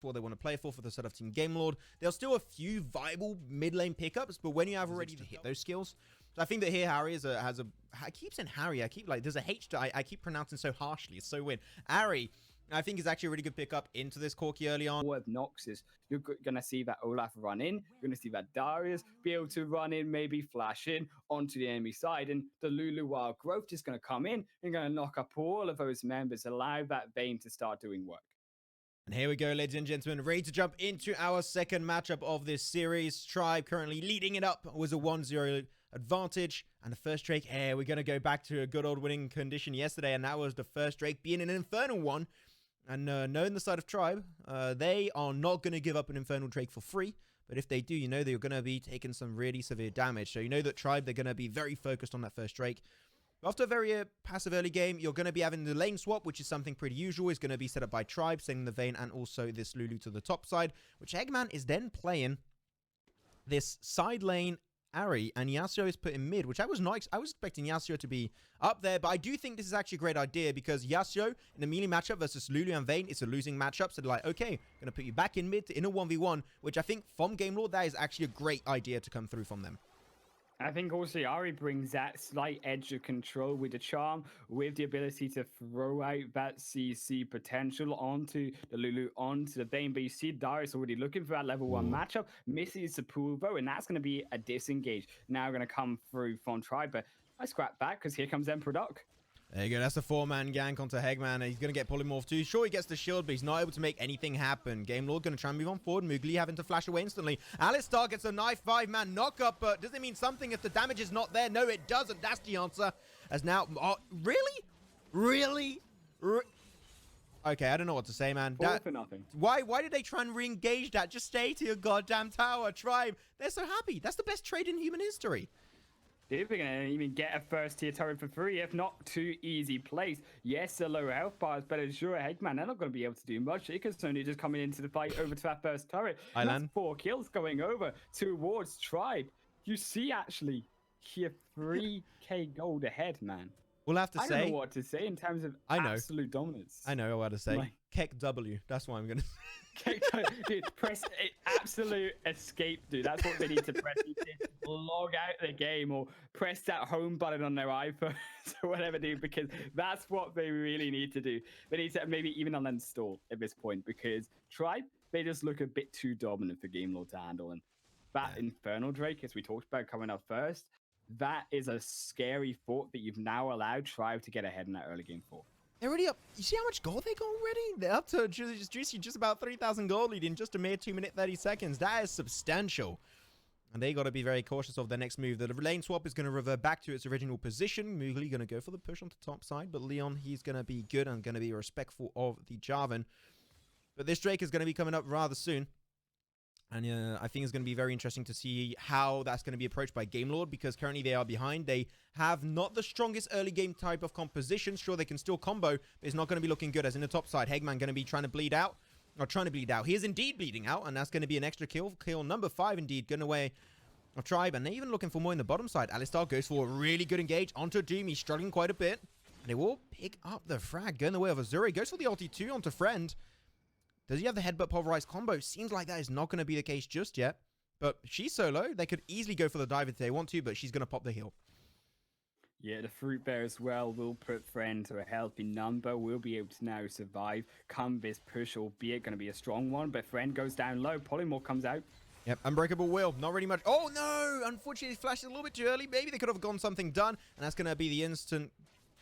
what they want to play for the sort of team Game Lord. There's still a few viable mid lane pickups, but when you have already hit those skills, so I think that here Harry I keep saying Harry, there's a H to, I keep pronouncing so harshly, it's so weird. Harry, I think is actually a really good pickup into this Corki early on. With Noxus, you're going to see that Olaf run in, you're going to see that Darius be able to run in, maybe flash in onto the enemy side, and the Lulu Wild Growth is going to come in and going to knock up all of those members, allow that Vayne to start doing work. And here we go, ladies and gentlemen, ready to jump into our second matchup of this series. Tribe currently leading it up, was a 1-0 advantage. And the first Drake, we're going to go back to a good old winning condition yesterday, and that was the first Drake being an Infernal one. And knowing the side of Tribe, they are not going to give up an Infernal Drake for free. But if they do, you know they're going to be taking some really severe damage. So you know that Tribe, they're going to be very focused on that first Drake. After a very passive early game, you're going to be having the lane swap, which is something pretty usual. It's going to be set up by Tribe, sending the Vayne and also this Lulu to the top side, which Eggman is then playing this side lane Ari, and Yasuo is put in mid, which I was expecting Yasuo to be up there, but I do think this is actually a great idea because Yasuo in a melee matchup versus Lulu and Vayne, it's a losing matchup, so they're like, okay, I'm going to put you back in mid in a 1v1, which I think from Game Lord, that is actually a great idea to come through from them. I think also Ari brings that slight edge of control with the charm, with the ability to throw out that CC potential onto the Lulu, onto the Vayne. But you see Darius already looking for that level 1 matchup, misses the pool though, and that's going to be a disengage. Now going to come through from Tribe, but I scrap back because here comes Emperor Doc. There you go, that's a 4-man gank onto Hegman, and he's going to get polymorph too. Sure, he gets the shield, but he's not able to make anything happen. Game Lord going to try and move on forward. Moogly having to flash away instantly. Alistar gets a nice 5-man knockup, but does it mean something if the damage is not there? No, it doesn't. That's the answer. As now... Oh, really? Really? Okay, I don't know what to say, man. All for nothing. Why did they try and re-engage that? Just stay to your goddamn tower, Tribe. They're so happy. That's the best trade in human history. They're going to even get a first-tier turret for free, if not too easy place. Yes, the low health bars, but as sure Eggman, they're not going to be able to do much. Because only just coming into the fight over to that first turret. That's 4 kills going over towards Tribe. You see, actually, here 3k gold ahead, man. We'll have to say... I don't know what to say in terms of absolute dominance. I know what to say. Keck W. That's what I'm going to say. Dude, press absolute escape, dude. That's what they need to press. Log out the game or press that home button on their iPhone or whatever, dude, because that's what they really need to do. They need to maybe even uninstall at this point because Tribe, they just look a bit too dominant for Game Lord to handle. And that Infernal Drake, as we talked about coming up first, that is a scary thought that you've now allowed Tribe to get ahead in that early game for. They're already up. You see how much gold they got already? They're up to just about 3,000 gold lead in just a mere 2 minute 30 seconds. That is substantial. And they got to be very cautious of their next move. The lane swap is going to revert back to its original position. Moogly going to go for the push onto top side. But Leon, he's going to be good and going to be respectful of the Jarvan. But this Drake is going to be coming up rather soon. And I think it's going to be very interesting to see how that's going to be approached by Game Lord, because currently they are behind. They have not the strongest early game type of composition. Sure, they can still combo, but it's not going to be looking good. As in the top side, Hegman going to be trying to bleed out. Or trying to bleed out. He is indeed bleeding out, and that's going to be an extra kill. Kill number 5 indeed, going away of Tribe. And they're even looking for more in the bottom side. Alistar goes for a really good engage onto Doom. He's struggling quite a bit. And they will pick up the frag. Going the way of Azuri. Goes for the ulti 2 onto Friend. Does he have the headbutt pulverized combo? Seems like that is not going to be the case just yet. But she's solo. They could easily go for the dive if they want to, but she's going to pop the heal. Yeah, the Fruit Bear as well will put Friend to a healthy number. Will be able to now survive. Come this push, albeit going to be a strong one. But Friend goes down low. Polymorph comes out. Yep, Unbreakable Will. Not really much. Oh, no! Unfortunately, it flashed a little bit too early. Maybe they could have gone something done. And that's going to be the instant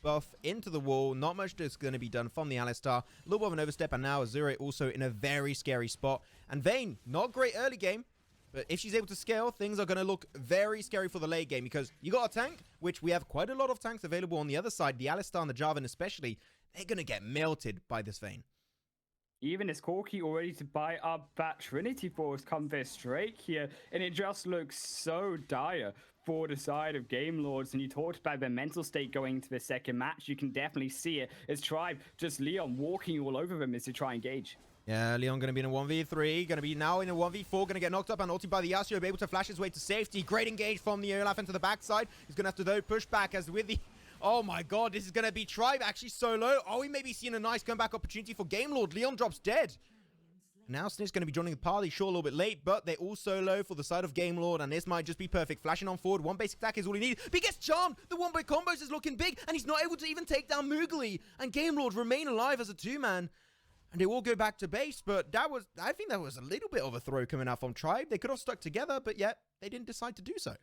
buff into the wall. Not much is going to be done from the Alistar. A little bit of an overstep, and now Azure also in a very scary spot. And Vayne, not great early game, but if she's able to scale, things are going to look very scary for the late game, because you got a tank, which we have quite a lot of tanks available on the other side. The Alistar and the Jarvan especially, they're going to get melted by this Vayne. Even is Corki already to buy up that Trinity Force come this Drake here, and it just looks so dire for the side of Game Lords. And you talked about their mental state going into the second match. You can definitely see it as Tribe, just Leon walking all over them as they try and engage. Yeah, Leon going to be in a 1v3, going to be now in a 1v4, going to get knocked up and ulted by the Yasuo, be able to flash his way to safety. Great engage from the Olaf into the backside. He's going to have to though push back as with the... Oh my god, this is going to be Tribe actually so low. Oh, we may be seeing a nice comeback opportunity for Game Lord. Leon drops dead. Now Snitch going to be joining the party, sure, a little bit late, but they're all solo for the side of Game Lord, and this might just be perfect. Flashing on forward, one basic attack is all he needs, but he gets charmed. The one by combos is looking big, and he's not able to even take down Moogly, and Game Lord remain alive as a two-man. And they will go back to base, but I think that was a little bit of a throw coming out from Tribe. They could have stuck together, but yet they didn't decide to do so.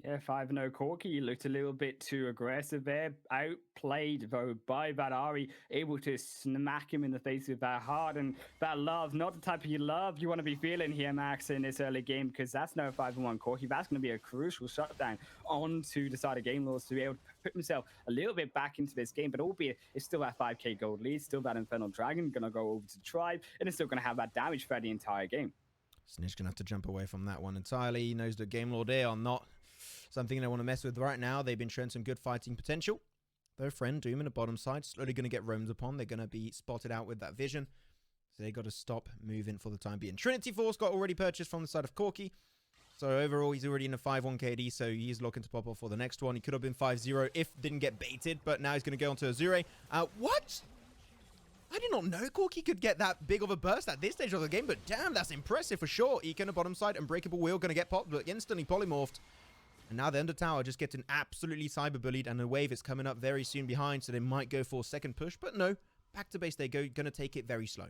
Yeah, 5-0 Corky looked a little bit too aggressive there. Outplayed, though, by that Ari, able to smack him in the face with that heart and that love. Not the type of love you want to be feeling here, Max, in this early game, because that's no 5-1 Corky. That's going to be a crucial shutdown onto the side of Game Lords to be able to put himself a little bit back into this game, but albeit it's still that 5k gold lead, still that Infernal Dragon going to go over to Tribe, and it's still going to have that damage for the entire game. Snitch going to have to jump away from that one entirely. He knows that Game Lord are not something they want to mess with right now. They've been showing some good fighting potential. Though Friend Doom in the bottom side, slowly going to get roamed upon. They're going to be spotted out with that vision. So they got to stop moving for the time being. Trinity Force got already purchased from the side of Corky. So overall, he's already in a 5-1 KD, so he's looking to pop off for the next one. He could have been 5-0 if didn't get baited, but now he's going to go onto Azure. What? I did not know Corky could get that big of a burst at this stage of the game, but damn, that's impressive for sure. Eke on the bottom side, Unbreakable Wheel going to get popped, but instantly polymorphed. And now the Under Tower just getting absolutely cyberbullied, and a wave is coming up very soon behind, so they might go for a second push. But no, back to base they go, going to take it very slow.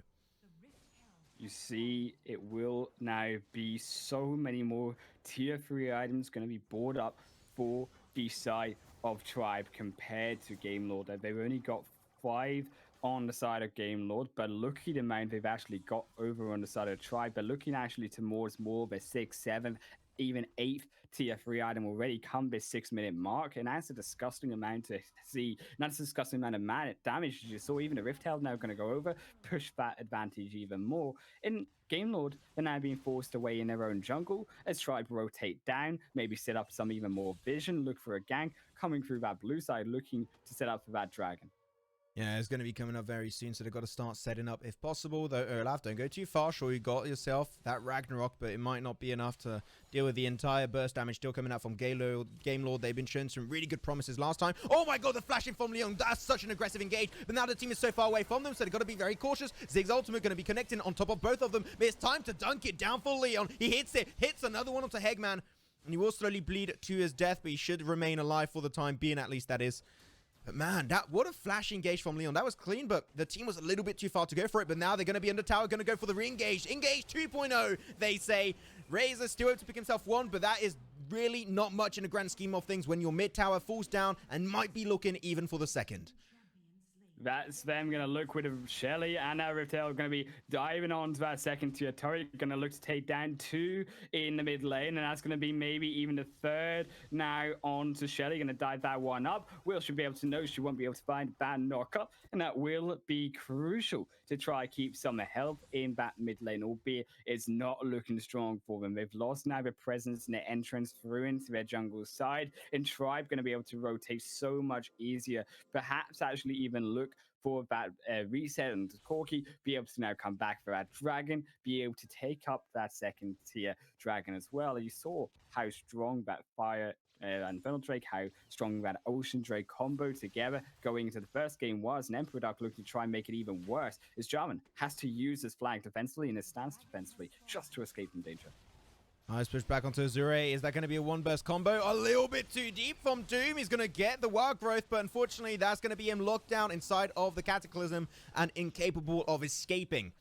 You see, it will now be so many more tier 3 items going to be bought up for the side of Tribe compared to Game Lord. They've only got 5 on the side of Game Lord, but look at the amount they've actually got over on the side of Tribe. They're looking actually towards more of a 6th, 7th, even 8th tier 3 item already come this 6-minute mark, and that's a disgusting amount to see. That's a disgusting amount of damage you saw. Even the Rift Held now going to go over, push that advantage even more. In Game Lord, they're now being forced away in their own jungle as Tribe rotate down, maybe set up some even more vision, look for a gank coming through that blue side, looking to set up for that dragon. Yeah, it's going to be coming up very soon, so they've got to start setting up if possible. Though, Olaf, don't go too far. Sure, you got yourself that Ragnarok, but it might not be enough to deal with the entire burst damage still coming out from Game Lord. They've been showing some really good promises last time. Oh my god, the flashing from Leon. That's such an aggressive engage, but now the team is so far away from them, so they've got to be very cautious. Zig's ultimate going to be connecting on top of both of them, but it's time to dunk it down for Leon. He hits it, hits another one onto Hegman, and he will slowly bleed to his death, but he should remain alive for the time being, at least that is. But man, what a flash engage from Leon. That was clean, but the team was a little bit too far to go for it. But now they're going to be under tower, going to go for the re-engage. Engage 2.0, they say. Razor still able to pick himself one, but that is really not much in the grand scheme of things when your mid tower falls down and might be looking even for the second. That's them going to look with Shelly and now Riftel going to be diving onto that second tier turret. Going to look to take down 2 in the mid lane, and that's going to be maybe even the third now on to Shelly. Going to dive that one up. Will should be able to know she won't be able to find that knockup, and that will be crucial to try keep some health in that mid lane, albeit it's not looking strong for them. They've lost now their presence and their entrance through into their jungle side, and Tribe going to be able to rotate so much easier. Perhaps actually even look for that reset and Corky be able to now come back for that dragon, be able to take up that second tier dragon as well. You saw how strong that fire and Infernal Drake, how strong that Ocean Drake combo together going into the first game was, and Emperor Duck looking to try and make it even worse as Jarvan has to use his flag defensively and his stance defensively just to escape from danger. Nice push back onto Azure. Is that going to be a one-burst combo? A little bit too deep from Doom. He's going to get the wild growth, but unfortunately, that's going to be him locked down inside of the Cataclysm and incapable of escaping.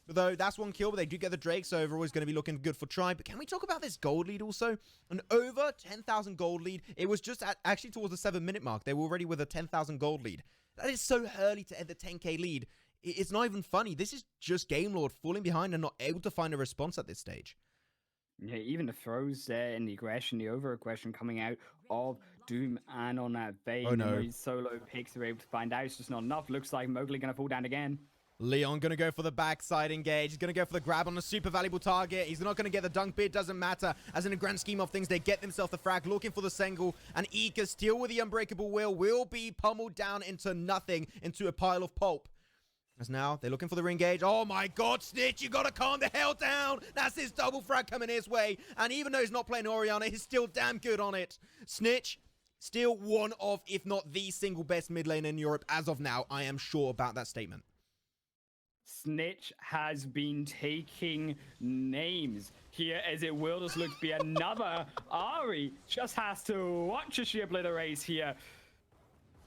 Though that's one kill, but they do get the Drake, so overall is going to be looking good for Tribe. But can we talk about this gold lead also? An over 10,000 gold lead. It was just actually towards the 7-minute mark. They were already with a 10,000 gold lead. That is so early to end the 10k lead. It's not even funny. This is just Game Lord falling behind and not able to find a response at this stage. Yeah, even the throws there and the aggression, the over-aggression coming out of Doom and on that Vayne. Oh no. These solo picks are able to find out it's just not enough. Looks like Mowgli going to fall down again. Leon going to go for the backside engage. He's going to go for the grab on a super valuable target. He's not going to get the dunk, but it doesn't matter. As in the grand scheme of things, they get themselves the frag, looking for the Sengal. And Ika, still with the Unbreakable will be pummeled down into nothing, into a pile of pulp. As now, they're looking for the re-engage. Oh my god, Snitch, you gotta calm the hell down. That's his double frag coming his way. And even though he's not playing Orianna, he's still damn good on it. Snitch, still one of, if not the single best mid lane in Europe as of now. I am sure about that statement. Snitch has been taking names here, as it will just look to be another Ari. Just has to watch as she obliterates here.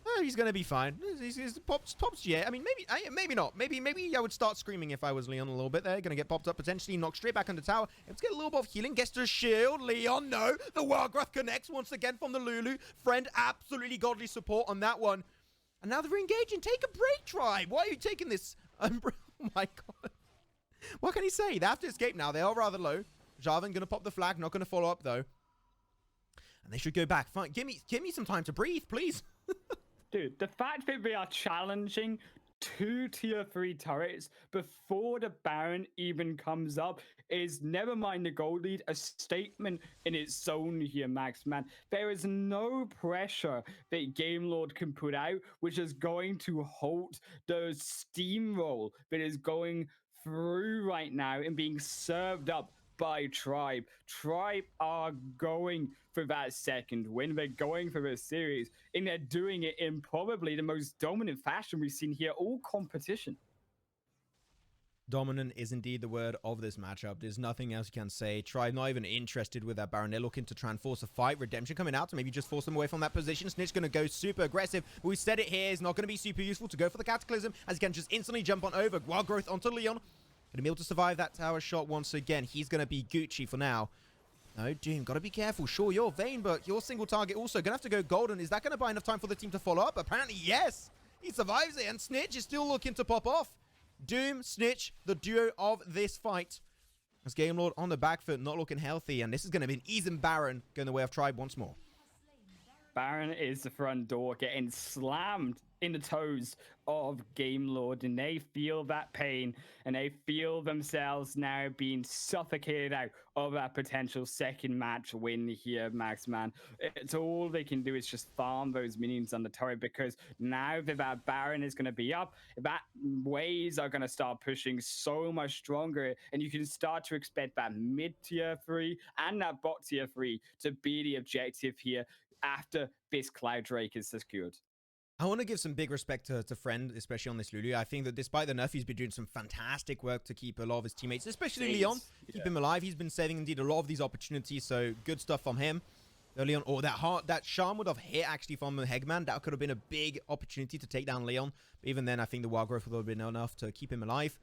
Oh, he's gonna be fine. He's pops, yeah. I mean, maybe not. Maybe I would start screaming if I was Leon a little bit there. Gonna get popped up, potentially knocked straight back under tower. Let's get a little bit of healing. Gets to shield. Leon, no. The Wargroth connects once again from the Lulu. Friend, absolutely godly support on that one. And now they're engaging. Take a break, Tribe. Why are you taking this? Oh my god. What can he say? They have to escape now. They are rather low. Jarvan gonna pop the flag. Not gonna follow up though. And they should go back. Fine. Give me some time to breathe, please. Dude, the fact that we are challenging 2 tier 3 turrets before the Baron even comes up is, never mind the gold lead, a statement in its own here, Max, man. There is no pressure that Game Lord can put out, which is going to halt the steamroll that is going through right now and being served up by Tribe. Tribe are going for that second win. They're going for this series, and they're doing it in probably the most dominant fashion we've seen here all competition. Dominant is indeed the word of this matchup. There's nothing else you can say. Tribe not even interested with that Baron. They're looking to try and force a fight. Redemption coming out to maybe just force them away from that position. Snitch going to go super aggressive. But we said it here. It's not going to be super useful to go for the Cataclysm, as he can just instantly jump on over. Wild Growth onto Leon. Going to be able to survive that tower shot once again. He's going to be Gucci for now. No, Doom, got to be careful. Sure, you're Vayne, but your single target also going to have to go golden. Is that going to buy enough time for the team to follow up? Apparently, yes. He survives it, and Snitch is still looking to pop off. Doom, Snitch, the duo of this fight. As Game Lord on the back foot, not looking healthy, and this is going to be an easy Baron going the way of Tribe once more. Baron is the front door, getting slammed in the toes of Game Lord, and they feel that pain, and they feel themselves now being suffocated out of that potential second match win here, Max, man. It's all they can do is just farm those minions on the turret, because now that Baron is going to be up, that waves are going to start pushing so much stronger, and you can start to expect that mid tier 3 and that bot tier 3 to be the objective here after this Cloud Drake is secured. I want to give some big respect to Friend, especially on this Lulu. I think that despite the nerf, he's been doing some fantastic work to keep a lot of his teammates, especially Leon, keep him alive. He's been saving indeed a lot of these opportunities, so good stuff from him. Leon, that Charm would have hit actually from the Hegman. That could have been a big opportunity to take down Leon. But even then, I think the Wild Growth would have been enough to keep him alive.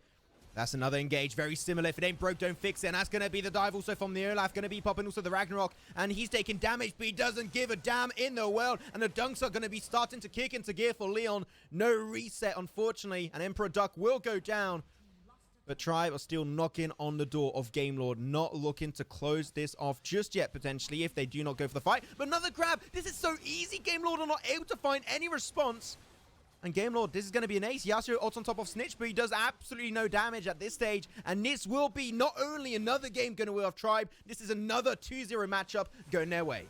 That's another engage, very similar. If it ain't broke, don't fix it. And that's going to be the dive also from the Olaf. Going to be popping also the Ragnarok. And he's taking damage, but he doesn't give a damn in the world. And the dunks are going to be starting to kick into gear for Leon. No reset, unfortunately. And Emperor Duck will go down. But Tribe are still knocking on the door of Game Lord. Not looking to close this off just yet, potentially, if they do not go for the fight. But another grab. This is so easy. Game Lord are not able to find any response. And Game Lord, this is going to be an ace. Yasuo ults on top of Snitch, but he does absolutely no damage at this stage. And this will be not only another game going to win off Tribe, this is another 2-0 matchup going their way.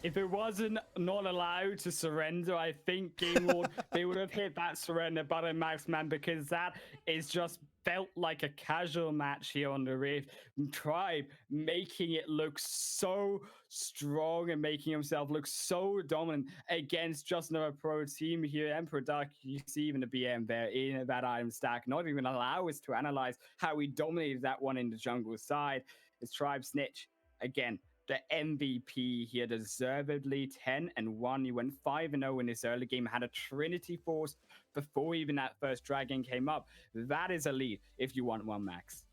If it wasn't not allowed to surrender, I think Game Lord, they would have hit that surrender button, Max, man, because that is just felt like a casual match here on the Rift. Tribe making it look so strong and making himself look so dominant against just another pro team here. Emperor Duck, you see even the BM there in that item stack, not even allow us to analyze how we dominated that one in the jungle side. It's Tribe Snitch again. The MVP here, deservedly 10-1. He went 5-0 in this early game, had a Trinity Force before even that first dragon came up. That is a lead if you want one, Max.